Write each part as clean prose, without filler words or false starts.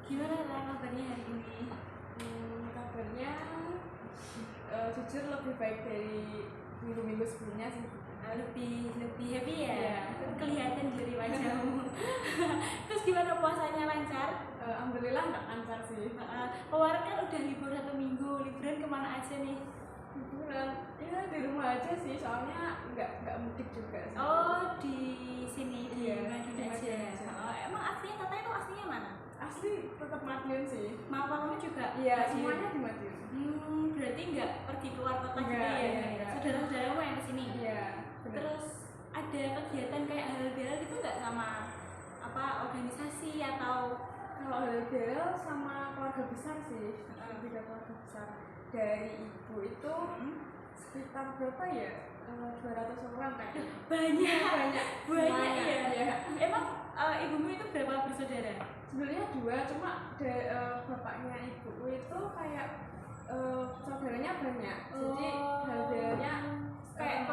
Gimana lah kabarnya hari ini? Kabarnya jujur lebih baik dari minggu-minggu sebelumnya sih. Lebih happy ya? Iya. Kelihatan dari wajahmu. Terus gimana puasanya, lancar? Alhamdulillah nggak lancar sih. Kemarin kan udah libur 1 minggu, liburan kemana aja nih? Liburan ya di rumah aja sih, soalnya nggak mudik juga sih. Oh, di sini di Iya, Madiun di aja. Madiun aja. Emang aslinya Tata itu aslinya mana? Asli tetap Madiun sih. Mama kamu juga? Iya, Madiun? semuanya di Madiun. Berarti nggak pergi keluar kota gitu Enggak, ya? iya. Saudara-saudaramu yang kesini? Iya, benar. Terus ada kegiatan kayak halal-bihalal gitu nggak sama apa organisasi atau? Kalau halal sama keluarga besar sih, lebih ke keluarga besar. Dari ibu itu sekitar berapa ya? 200 orang kayaknya. Banyak Semuanya, ya. iya. Emang ibumu itu berapa bersaudara? Sebenarnya 2, cuma bapaknya ibuku itu kayak saudaranya banyak. Jadi halalnya kayak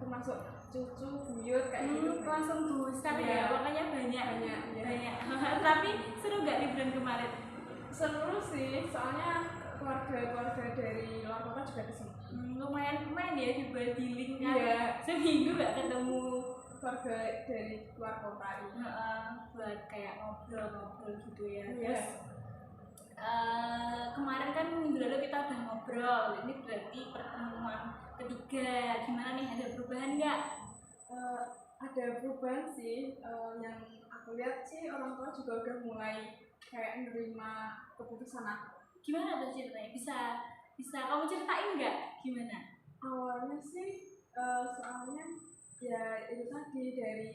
termasuk cucu, buyut kayak gitu. Langsung besar Iya. ya, makanya banyak. Iya. Tapi seru nggak liburan kemarin? Seru sih, soalnya keluarga dari luar kota juga kesini. Lumayan ya dibuat dealing kan. Iya. Seminggu nggak ketemu Keluarga dari luar kota ini. Buat kayak ngobrol gitu ya. Iya. Terus kemarin kan minggu lalu kita udah ngobrol, ini berarti pertemuan ketiga. Gimana nih, ada perubahan nggak? Ada perubahan sih, yang aku lihat sih orang tua juga udah mulai kayak menerima keputusan aku. Gimana tuh ceritanya? Bisa kamu ceritain nggak gimana? Awalnya sih soalnya ya itu tadi dari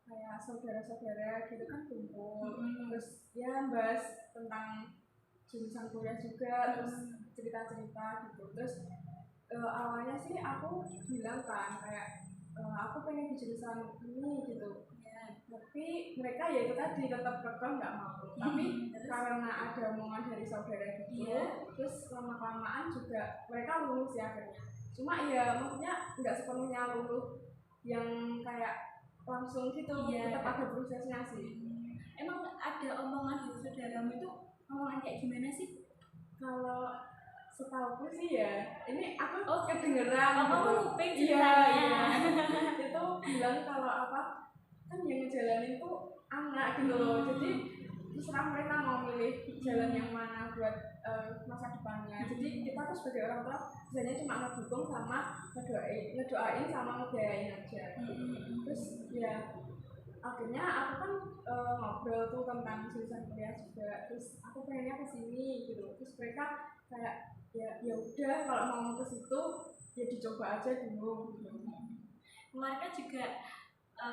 kayak saudara-saudara gitu kan kumpul, terus ya bahas tentang jurusan kuliah juga, terus cerita-cerita gitu. Terus awalnya sih aku bilang kan kayak aku pengen di jurusan ini gitu ya, tapi mereka ya itu tadi tetap kekeh nggak mau. Tapi karena ada omongan dari saudara gitu, terus lama-kelamaan juga mereka lulus ya akhirnya. Cuma ya maksudnya nggak sepenuhnya lulus yang kayak langsung gitu, tetap ada prosesnya sih. Emang ada omongan dari saudaramu itu omongan kayak gimana sih? Kalau setahuku sih ya, ini aku kedengeran gitu. gitu. Kamu kuping Iya. itu bilang kalau apa kan yang ngejalanin tuh anak gitu loh. Jadi terserah mereka mau milih jalan yang mana buat masa depannya. Jadi kita tuh sebagai orang tua biasanya cuma ngedukung sama ngedoain sama ngebiayain aja. Terus ya akhirnya aku kan ngobrol tuh tentang jurusan kuliah juga. Terus aku pengennya ke sini gitu. Terus mereka kayak ya udah kalau mau ke situ ya dicoba aja dulu gitu. Kemarin kan juga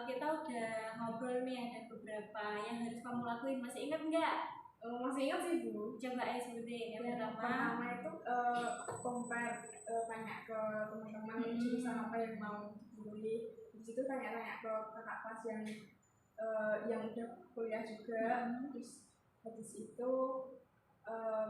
kita udah ngobrol nih, ada beberapa yang harus kamu lakuin. Masih ingat nggak? Masih ingat sih Bu. Coba sebutin. Yang pertama itu compare, tanya ke teman-teman jurusan apa yang mau dipilih. Di situ tanya-tanya ke kakak kelas yang udah kuliah juga. Terus habis itu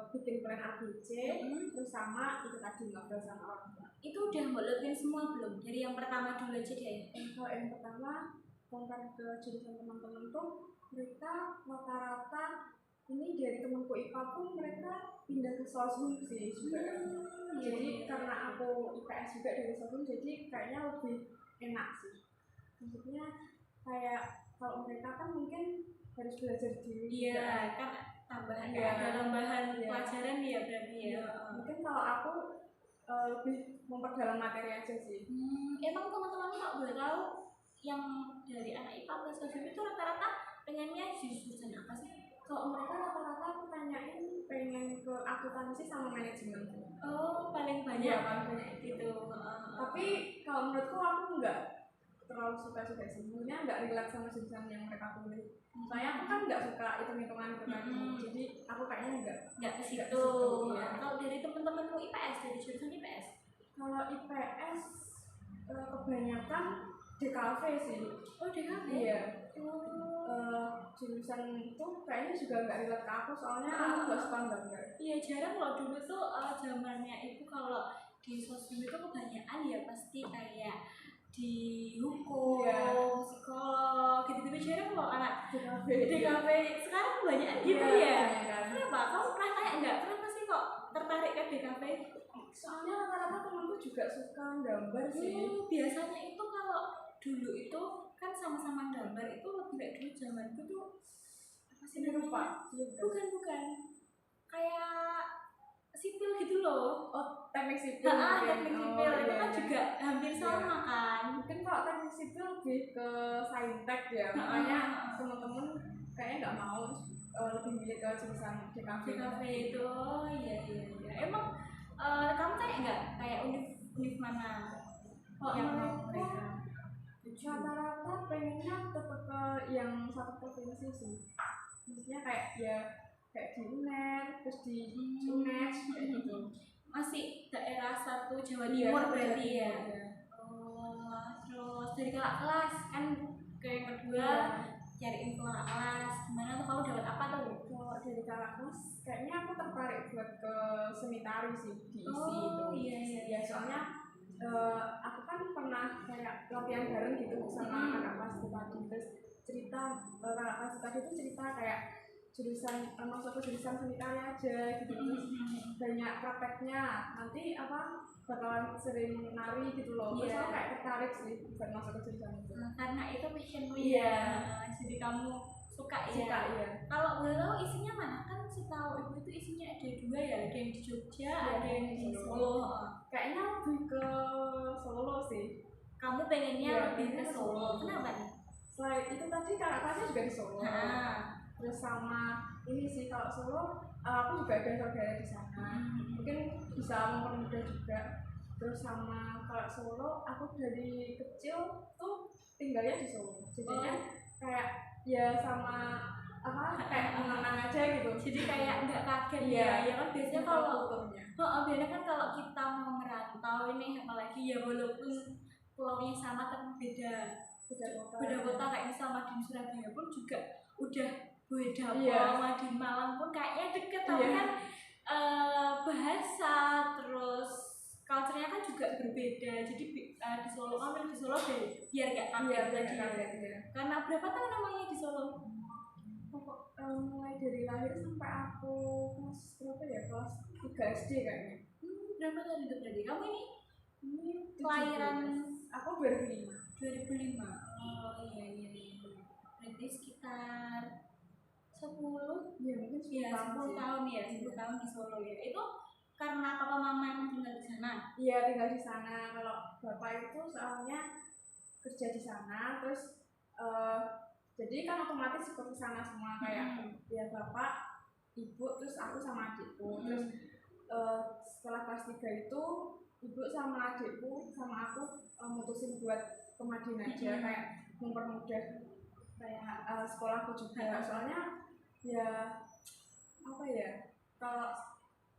bikin plan ABC, terus sama itu tadi ngobrol sama orang tua. Itu udah ngelakuin semua belum? Dari yang pertama dulu aja deh. Kalau yang pertama compare ke jurusan teman-teman tuh mereka rata-rata ini dari temanku IPA pun mereka pindah ke sosum sih juga. Jadi karena aku IPS juga dari sosum, jadi kayaknya lebih enak sih. Maksudnya kayak kalau mereka kan mungkin harus belajar dulu. Iya, kan tambahan ada tambahan pelajaran ya berarti ya. Mungkin kalau aku lebih memperdalam materi aja sih. Emang teman-teman kok boleh tahu yang dari anak IPA plus sosum itu rata-rata pengennya jurusan apa sih? Kalau mereka rata-rata aku tanyain pengen ke akuntansi sama manajemen. Paling banyak. Ya, paling banyak itu. Tapi kalau menurutku aku nggak terlalu suka sih. Sebenarnya nggak relate sama jurusan yang mereka pilih. Soalnya aku kan nggak suka hitung-hitungan itu tadi. Jadi aku kayaknya nggak ke situ. Ya. Kalau dari teman-temanmu IPS, dari jurusan IPS? Kalau IPS kebanyakan DKV sih. DKV? Iya. Jurusan itu kayaknya juga nggak relate ke aku, soalnya aku nggak suka gambar. Iya, jarang loh. Dulu tuh zamannya itu kalau di sosum itu kebanyakan ya pasti kayak di hukum, psikolog, gitu-gitu. Jarang loh anak DKV sekarang kebanyakan gitu Iya, ya. kebanyakan. Kenapa? Kamu pernah tanya nggak? Kenapa sih kok tertarik ke DKV? Soalnya rata-rata temanku juga suka gambar sih. Biasanya itu kalau dulu itu kan sama-sama gambar itu lebih kayak dulu zamanku tuh apa sih Ini lupa. namanya? Bukan. Kayak sipil gitu loh. Oh, teknik sipil. Teknik sipil itu iya, kan iya. juga hampir sama kan. Mungkin kalau teknik sipil lebih ke saintek ya, makanya teman-teman kayaknya nggak mau lebih milih ke jurusan DKV. DKV itu iya. Emang kamu tanya nggak kayak univ mana yang mau mereka? Rata-rata pengennya tetap ke yang satu provinsi sih. Maksudnya kayak ya kayak di UNER, terus di UNES kayak gitu. Masih daerah satu Jawa Iya, Timur berarti Jawa ya. Timur, Terus dari kakak kelas kan ke yang kedua cari info kakak kelas gimana tuh, kamu dapat apa tuh? Kalau dari kakak kelas kayaknya aku tertarik buat ke seni tari sih di ISI itu. Iya. Ya soalnya aku kan pernah kayak latihan bareng gitu sama kakak kelas tadi, terus cerita kakak kelas tadi itu cerita kayak jurusan masuk ke jurusan seni tari aja gitu, terus banyak prakteknya, nanti apa bakalan sering nari gitu loh. Terus aku kayak tertarik sih buat masuk ke jurusan itu. Karena itu passionmu Iya. ya. Jadi kamu suka ya. Iya. Kalau boleh tahu isinya mana? Kan setahu ibu itu isinya ada dua ya, ada yang di Jogja, ada yang di Solo. Kayaknya lebih ke Solo sih. Kamu pengennya Iya, lebih ke pengennya ke Solo. Solo. Kenapa nih? Selain itu tadi kakak kelasnya juga di Solo. Terus sama ini sih, kalau Solo aku juga ada saudara di sana, mungkin bisa mempermudah juga. Terus sama kalau Solo aku dari kecil tuh tinggalnya di Solo, jadinya kayak ya sama apa kayak mengenang aja gitu. Jadi kayak nggak kaget Iya. ya kan biasanya Info kalau kulturnya. biasanya kan kalau kita mau merantau ini apalagi ya walaupun pulaunya sama tapi beda kota kayak misal Madiun Surabaya pun juga udah beda Madiun Malang pun kayaknya deket tapi kan bahasa terus culture-nya kan juga berbeda. Jadi di Solo kan di Solo deh biar gak kaget lagi. Karena berapa tahun namanya di Solo? Mulai dari lahir sampai aku kelas berapa ya, kelas 3 SD kayaknya. Berapa tahun itu berarti? Kamu ini kelahiran aku 2005. Oh iya. Berarti sekitar 10 ya mungkin 10 tahun ya, 10 tahun di Solo ya. Itu karena papa mama emang tinggal di sana? Iya, tinggal di sana. Kalau bapak itu soalnya kerja di sana, terus jadi kan otomatis ikut ke sana semua, kayak ya bapak, ibu, terus aku sama adikku. Terus setelah kelas 3 itu ibu sama adikku sama aku mutusin buat ke Madiun aja, kayak mempermudah kayak sekolahku juga. Soalnya ya apa ya, kalau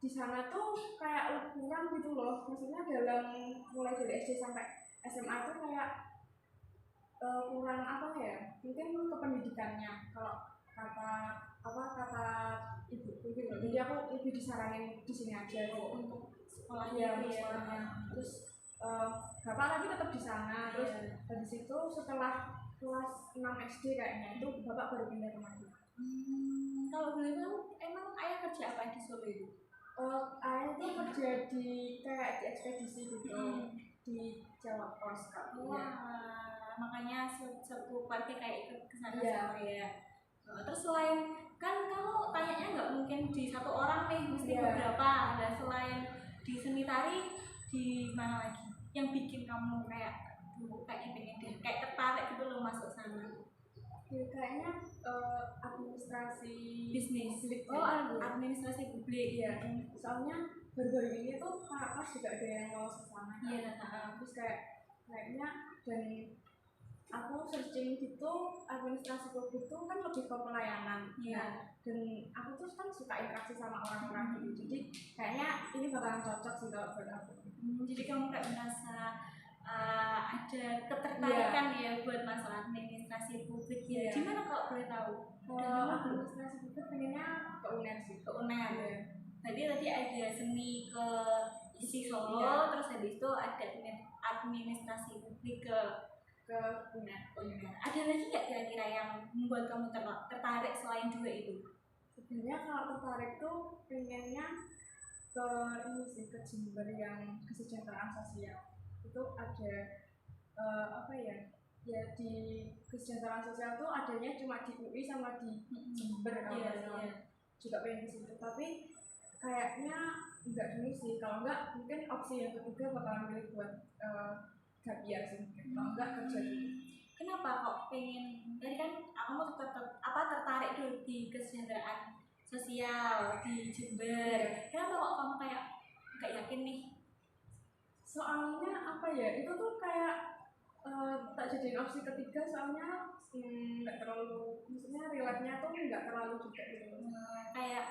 di sana tuh kayak kurang gitu loh, maksudnya dalam mulai dari SD sampai SMA tuh kayak kurang apa ya, mungkin ke pendidikannya kalau kata ibuku gitu. Jadi aku lebih disaranin di sini aja gitu untuk sekolahnya. Terus bapak lagi tetap di sana. Terus habis itu setelah kelas 6 SD kayaknya itu bapak baru pindah ke Madiun. Kalau boleh tahu emang ayah kerja apa di Solo itu? Ayah itu kerja di kayak di ekspedisi gitu di Jawa Pos Kak. Makanya satu partai kayak ikut ke sana sama ya. Terus selain kan kamu tanyanya nggak mungkin di satu orang nih, mesti beberapa. Dan selain di seni tari di mana lagi yang bikin kamu kayak kayaknya pengen deh kayak tertarik gitu loh masuk sana? Ya, kayaknya administrasi bisnis. Administrasi publik ya. Soalnya baru-baru ini tuh kakak kelas juga ada yang lolos ke sana. Terus kayaknya dan aku searching gitu, administrasi publik itu kan lebih ke pelayanan. Dan aku tuh kan suka interaksi sama orang-orang gitu, jadi kayaknya ini bakalan cocok sih kalau buat aku. Jadi kamu kayak merasa ada ketertarikan ya buat masalah administrasi publik ya. Gimana kalau boleh tahu? Administrasi publik pengennya ke UNER sih. Ke UNER. Tadi ada seni ke ISI Solo, terus habis itu ada administrasi publik ke ke UNER. Ada lagi nggak kira-kira yang membuat kamu tertarik selain dua itu? Sebenarnya kalau tertarik tuh pengennya ke ini sih, ke Jember yang kesejahteraan sosial. Itu ada apa ya di kesejahteraan sosial tuh adanya cuma di UI sama di Jember juga pengen ke situ, tapi kayaknya enggak dulu sih. Kalau enggak mungkin opsi yang ketiga bakalan milih buat gap year sih, kalau enggak kerja dulu. Kenapa kok pengen, tadi kan kamu tertarik dulu di kesejahteraan sosial di Jember, kenapa kok kamu kayak nggak yakin nih? Soalnya apa ya, itu tuh kayak tak jadiin opsi ketiga, soalnya nggak terlalu, maksudnya relate-nya tuh nggak terlalu juga gitu. Kayak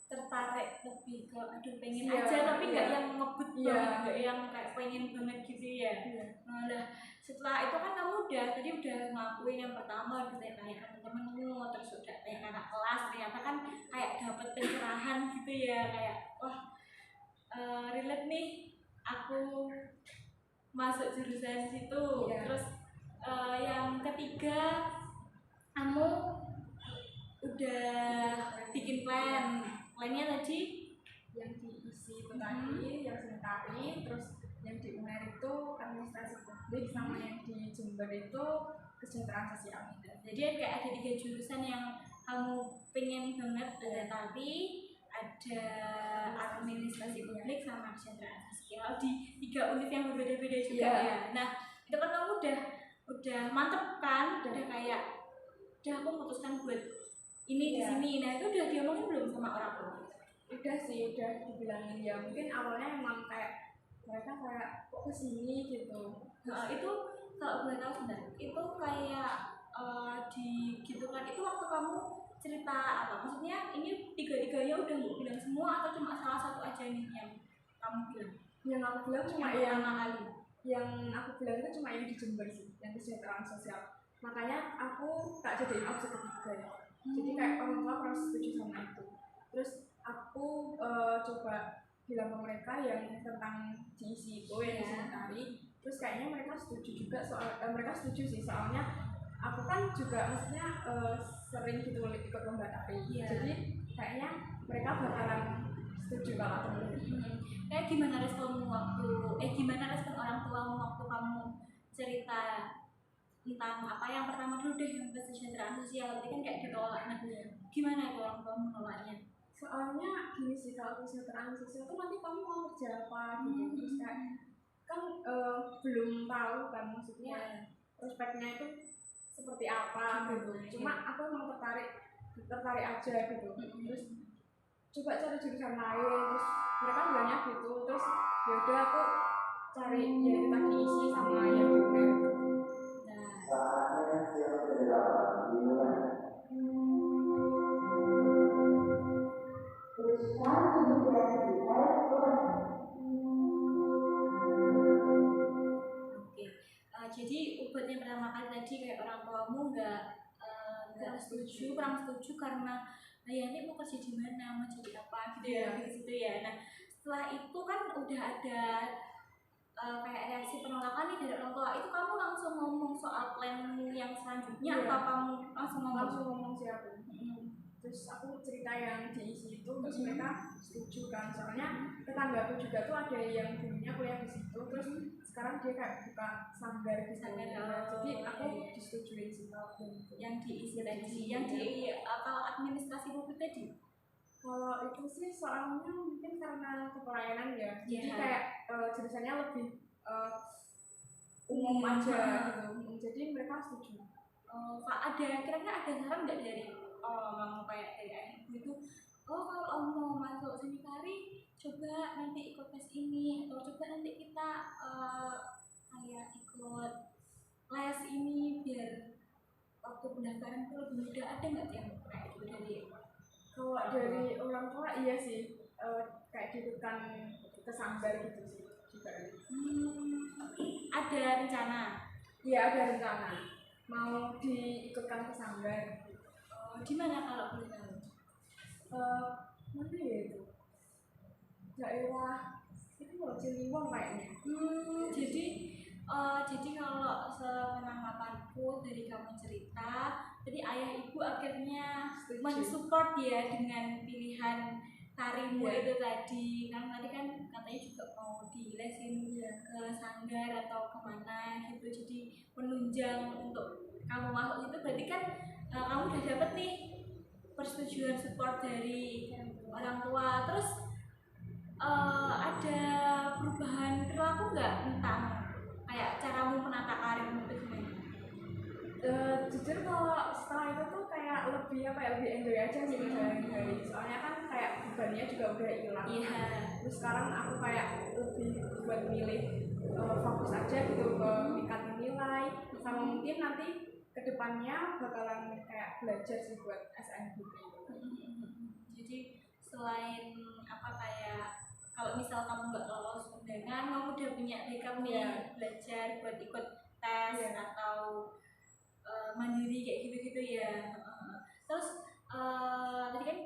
tertarik lebih ke aduh pengen aja, tapi nggak yang ngebut banget, nggak yang kayak pengen banget gitu ya. Nah, setelah itu kan kamu udah ngakuin yang pertama gitu ya, kayak temen-temenmu, terus udah kayak kakak kelas, ternyata kan kayak dapet pencerahan gitu ya, kayak wah relate nih aku masuk jurusan situ. Terus yang ketiga kamu udah bikin plannya tadi yang diisi itu tadi, yang sanitari, terus yang di UNER itu administrasi publik, sama yang di Jember itu kesejahteraan sosial. Jadi kayak ada 3 jurusan yang kamu pengen banget, ada tadi, ada administrasi publik sama kesejahteraan sosial di 3 unit yang berbeda-beda juga ya. Nah itu kan kamu udah mantep kan, udah kayak udah aku memutuskan buat ini di sini. Nah itu udah diomongin belum sama orang tua? Udah sih, udah dibilangin ya. Mungkin awalnya emang kayak mereka kayak kok kesini gitu. Itu kalau boleh tahu sebentar, itu kayak gitu kan, itu waktu kamu cerita apa? Maksudnya ini 3-3-nya udah nggak bilang semua atau cuma salah satu aja nih yang kamu bilang? Yang aku bilang cuma yang pertama kali. Yang aku bilang itu cuma yang di Jember sih, yang kesejahteraan sosial. Makanya aku tak jadiin opsi ketiga ya. Jadi kayak orang tua harus setuju sama itu. Terus aku coba bilang ke mereka yang tentang diisi itu yang sanitari. Terus kayaknya mereka setuju juga, mereka setuju sih, soalnya aku kan juga maksudnya sering gitu ikut lomba tari. Jadi kayaknya mereka bakalan setuju kalau aku milih. Kayak gimana respon orang tuamu waktu kamu cerita tentang apa yang pertama dulu deh, yang kesejahteraan sosial, berarti kan kayak ditolak. Nah gimana itu orang tua menolaknya? Soalnya gini sih, kalau kesejahteraan sosial tuh nanti kamu mau kerja apa gitu. Terus kayak kan belum tahu kan, maksudnya prospeknya itu seperti apa gitu. Cuma aku emang tertarik aja gitu. Terus coba cari jurusan lain, terus mereka bilangnya gitu. Terus yaudah aku cari yang tadi isi sama yang di UNER. Jadi buat yang pertama kali tadi kayak orang tuamu kurang setuju karena ya ini mau kerja di mana, mau jadi apa gitu ya, gitu ya. Nah setelah itu kan udah ada kayak reaksi penolakan nih dari orang tua. Itu kamu langsung ngomong soal plan yang selanjutnya atau kamu langsung ngomong sih aku? Terus aku cerita yang diisi itu, terus mereka setuju kan, soalnya tetanggaku juga tuh ada yang dulunya kuliah di situ, terus sekarang dia kayak buka sanggar di sana. Jadi aku disetujuin sih kalau yang diisi tadi, yang di kalau administrasi publik tadi. Kalau itu sih soalnya mungkin karena kepelayanan ya, jadi kayak jurusannya lebih umum aja gitu, jadi mereka setuju. Ada kira-kira ada saran nggak dari kamu kayak dari ayahku itu, kalau mau masuk sanitari coba nanti ikut tes ini, atau coba nanti kita kayak ikut les ini biar waktu pendaftaran itu lebih mudah. Ada nggak yang kayak itu dari? Kalau dari orang tua iya sih, kayak diikutkan ke sanggar gitu sih juga. Ada rencana? Iya ada rencana mau diikutkan ke sanggar. Di mana kalau boleh tahu? Mana ya itu? Daerah itu loh, Ciliwung kayaknya. Jadi kalau sepenangkapanku dari kamu cerita, jadi ayah ibu akhirnya Setuju. mensupport ya dengan pilihan tarimu Iya. itu tadi. Kan tadi kan katanya juga mau dilesin ke sanggar atau kemana gitu, jadi penunjang untuk kamu masuk itu berarti kan kamu udah dapet nih persetujuan support dari orang tua. Terus ada perubahan perilaku nggak tentang kayak caramu menata karirmu itu gimana? Jujur kalau setelah itu tuh kayak lebih apa ya, lebih enjoy aja sih sehari-hari. Soalnya kan kayak bebannya juga udah hilang. Iya. Terus sekarang aku kayak lebih buat milih fokus aja gitu ke tingkatin nilai, sama mungkin nanti kedepannya bakalan kayak belajar sih buat SNBT. Jadi selain apa kayak kalau misal kamu nggak lolos undangan, kamu udah punya backup nih belajar buat ikut tes atau mandiri kayak gitu-gitu ya. Terus tadi kan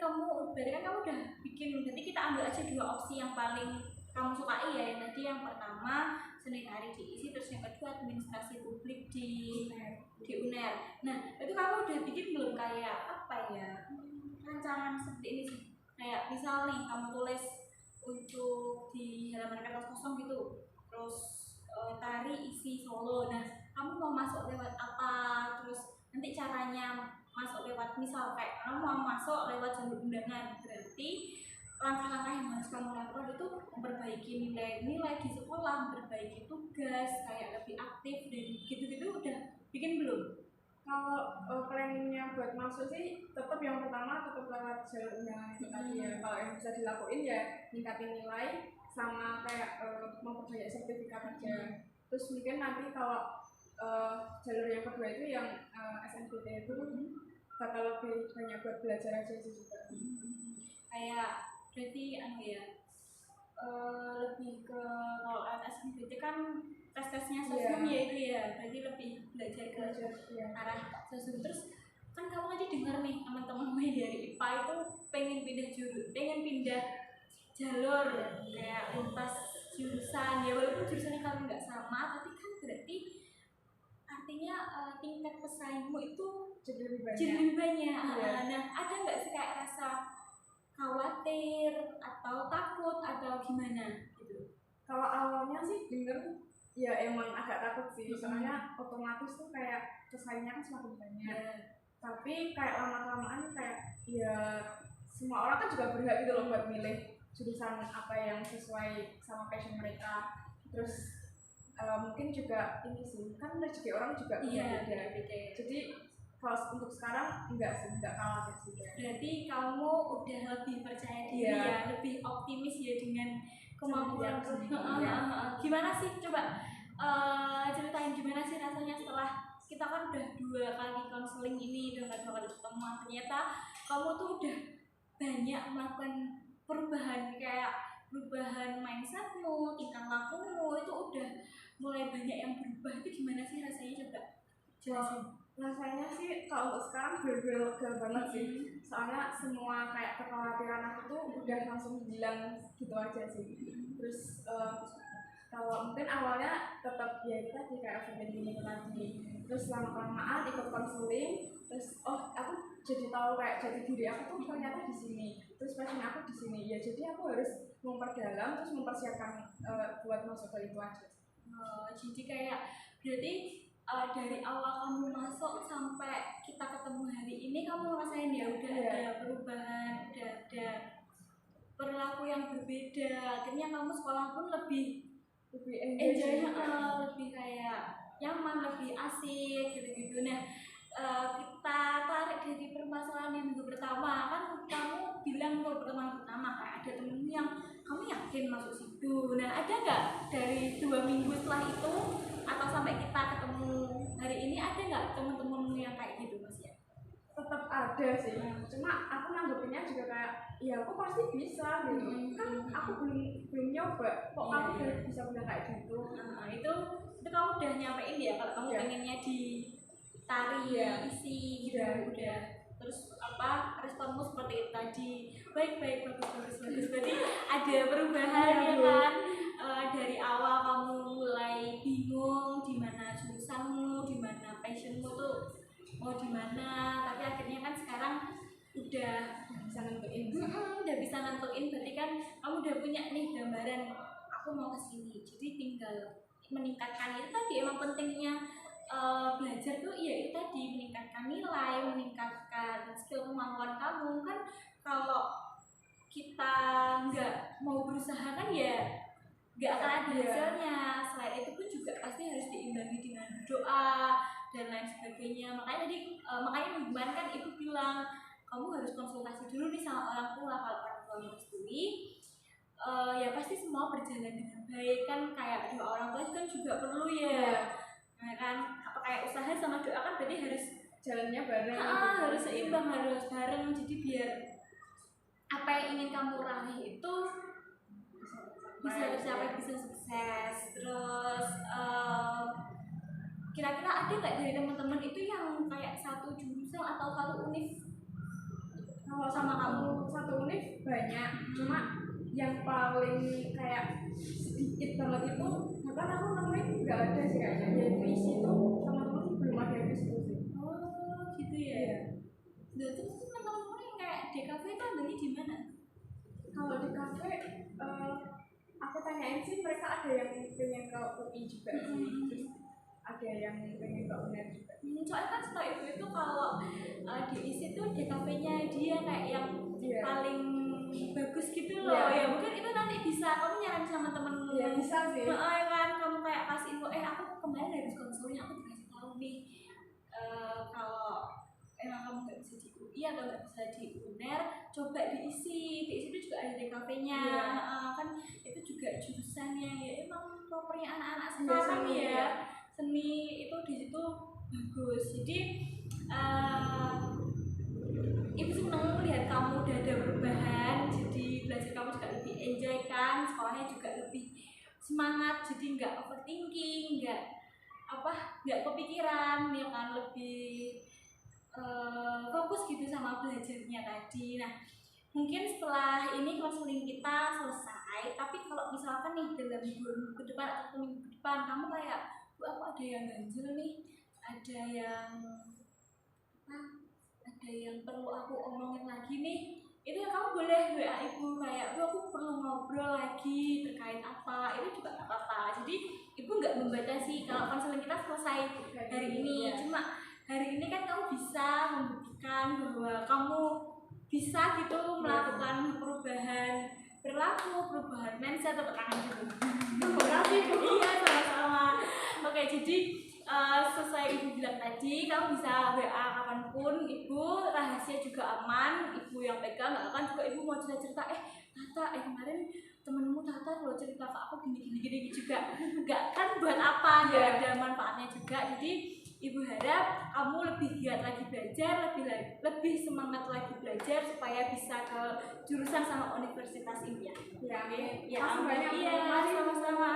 berarti kan kamu udah bikin, berarti kita ambil aja 2 opsi yang paling kamu sukai ya. Yang tadi yang pertama seni tari diisi, terus yang kedua administrasi publik di UNER. Nah itu kamu udah bikin belum kayak apa ya, rancangan seperti ini sih, kayak misal nih kamu tulis untuk di halaman kertas kosong gitu, terus tari isi solo. Nah kamu mau masuk lewat apa, terus nanti caranya masuk lewat, misal kayak kamu mau masuk lewat jalur undangan, berarti langkah-langkah yang harus kamu lakukan itu memperbaiki nilai-nilai di sekolah, memperbaiki tugas, kayak lebih aktif dan gitu-gitu. Udah bikin belum? Kalau planningnya buat masuk sih tetap yang pertama tetap lewat jalur undangan itu tadi ya. Kalau yang bisa dilakuin ya ningkatin nilai sama kayak memperbanyak sertifikat aja. Terus mungkin nanti kalau jalur yang kedua itu yang SNBT itu bakal lebih banyak buat belajar aja sih juga. Kayak berarti ya lebih ke kalau SNBT kan tes-tesnya sosum ya itu ya, berarti lebih belajar ke arah sosum. Terus kan kamu tadi dengar nih teman-teman dari IPA itu pengen pindah jalur kayak lintas jurusan ya, walaupun jurusannya kalian nggak sama, tapi kan berarti artinya tingkat pesaingmu itu jadi lebih banyak. Nah ada nggak sih kayak rasa khawatir atau takut atau gimana gitu? Kalau awalnya sih denger ya emang agak takut sih, soalnya otomatis tuh kayak pesaingnya kan semakin banyak. Tapi kayak lama-kelamaan kayak ya semua orang kan juga berhak gitu loh buat milih jurusan apa yang sesuai sama passion mereka. Terus mungkin juga ini sih, kan rezeki orang juga beda-beda. Jadi kalau untuk sekarang enggak khawatir sih. Berarti kamu udah lebih percaya diri ya, lebih optimis ya dengan kemampuan. Gimana sih coba ceritain gimana sih rasanya setelah kita kan udah 2 kali konseling ini, udah 2 kali pertemuan, ternyata kamu tuh udah banyak melakukan perubahan, kayak perubahan mindsetmu, tingkah lakumu itu udah mulai banyak yang berubah. Itu gimana sih rasanya, coba jelasin. Rasanya sih kalau untuk sekarang bener-bener lega banget sih, soalnya semua kayak kekhawatiran aku tuh udah langsung hilang gitu aja sih. Terus kalau mungkin awalnya tetap ya kita di kayak overthinking tadi, terus lama-lamaan ikut konseling, terus aku jadi tahu kayak jati diri aku tuh ternyata di sini, terus passion aku di sini ya, jadi aku harus memperdalam terus mempersiapkan buat masuk ke itu aja. Jadi kayak berarti dari awal kamu masuk sampai kita ketemu hari ini kamu ngerasain ya udah ada perubahan, udah ada perilaku yang berbeda, akhirnya kamu sekolah pun lebih enjoy, lebih kayak nyaman, lebih asik gitu-gitu. Nah kita tarik dari permasalahan yang minggu pertama, kan kamu bilang tuh pertemuan pertama kayak ada temenmu yang kamu yakin masuk situ. Nah ada nggak dari 2 minggu setelah itu atau sampai kita ketemu hari ini, ada nggak temen-temenmu yang kayak gitu Mas ya? Tetap ada sih, cuma aku nanggepinnya juga kayak ya aku pasti bisa gitu. Kan aku belum nyoba kok kamu udah bisa bilang kayak gitu. Itu kamu udah nyampein ya kalau kamu pengennya di tari isi gitu. Udah, terus apa responmu seperti itu tadi, baik bagus. Berarti ada perubahan ya kan. Dari awal kamu mulai bingung di mana jurusanmu, passionmu tuh mau di mana, tapi akhirnya kan sekarang udah bisa nentuin. Udah bisa nentuin, berarti kan kamu udah punya nih gambaran aku mau ke sini. Jadi tinggal meningkatkan itu tadi. Emang pentingnya belajar tuh ya itu tadi, meningkatkan nilai, meningkatkan skill kemampuan kamu. Kan kalau kita nggak mau berusaha kan ya nggak akan ada hasilnya. Selain itu pun juga pasti harus diimbangi dengan doa dan lain sebagainya. Makanya tadi makanya kemarin kan ibu bilang kamu harus konsultasi dulu nih sama orang tua. Kalau orang tua merestui, ya pasti semua berjalan dengan baik. Kan kayak doa orang tua kan juga perlu ya. Nah kan apa kayak usaha sama doa kan berarti harus jalannya bareng. Harus seimbang, harus bareng. Jadi biar apa yang ingin kamu raih itu bisa tercapai, bisa sukses. Terus kira-kira ada nggak dari teman-teman itu yang kayak satu jurusan atau satu univ Kalau sama kamu? satu univ banyak, cuma yang paling kayak sedikit banget itu bahkan aku nemuin nggak ada sih kayaknya. Yaitu isi itu teman-teman belum ada yang situ sih. Oh gitu ya. Nah terus teman-teman yang kayak DKV itu adanya di mana? Kalau di kafe aku tanyain sih mereka ada yang pengen ke UI juga sih, terus ada yang pengen ke UNER juga. Soalnya kan setahu itu kalau diisi tuh DKV-nya dia kayak yang paling bagus gitu loh. Ya mungkin itu nanti bisa kamu nyaranin sama temenmu. Ya bisa sih. Ya kan kamu kayak kasih info, aku kemarin habis konsulnya aku dikasih tahu nih kalau emang kamu nggak bisa di UI atau nggak bisa di UNER, coba diisi itu juga ada DKV-nya. Kan itu juga jurusannya ya emang propernya anak-anak sekarang ya. Seni itu di situ bagus. Jadi ibu seneng lihat kamu udah ada perubahan. Jadi belajar kamu juga lebih enjoy kan, sekolahnya juga lebih semangat. Jadi nggak overthinking, nggak kepikiran ya kan, lebih fokus gitu sama belajarnya tadi. Nah mungkin setelah ini konseling kita selesai, tapi kalau misalkan nih dalam 2 minggu ke depan atau minggu ke depan kamu kayak Bu, aku ada yang ganjel nih, ada yang perlu aku omongin lagi nih, itu ya kamu boleh WA ibu kayak Bu, aku perlu ngobrol lagi terkait apa, itu juga gak apa-apa. Jadi ibu nggak membatasi kalau konseling kita selesai hari ini, cuma hari ini kan kamu bisa membuktikan bahwa kamu bisa gitu melakukan perubahan perilaku, perubahan mindset atau tangan gitu. Terima kasih Bu. Iya sama-sama. Oke, jadi sesuai ibu bilang tadi, kamu bisa WA kapanpun ibu, rahasia juga aman, ibu yang pegang. Nggak akan juga ibu mau cerita-cerita, Tata, kemarin temenmu Tata kalau cerita ke aku gini juga, nggak kan buat apa, nggak ada manfaatnya juga. Jadi ibu harap kamu lebih giat lagi belajar, lebih semangat lagi belajar supaya bisa ke jurusan sama universitas impian. Ya, ya, sama-sama.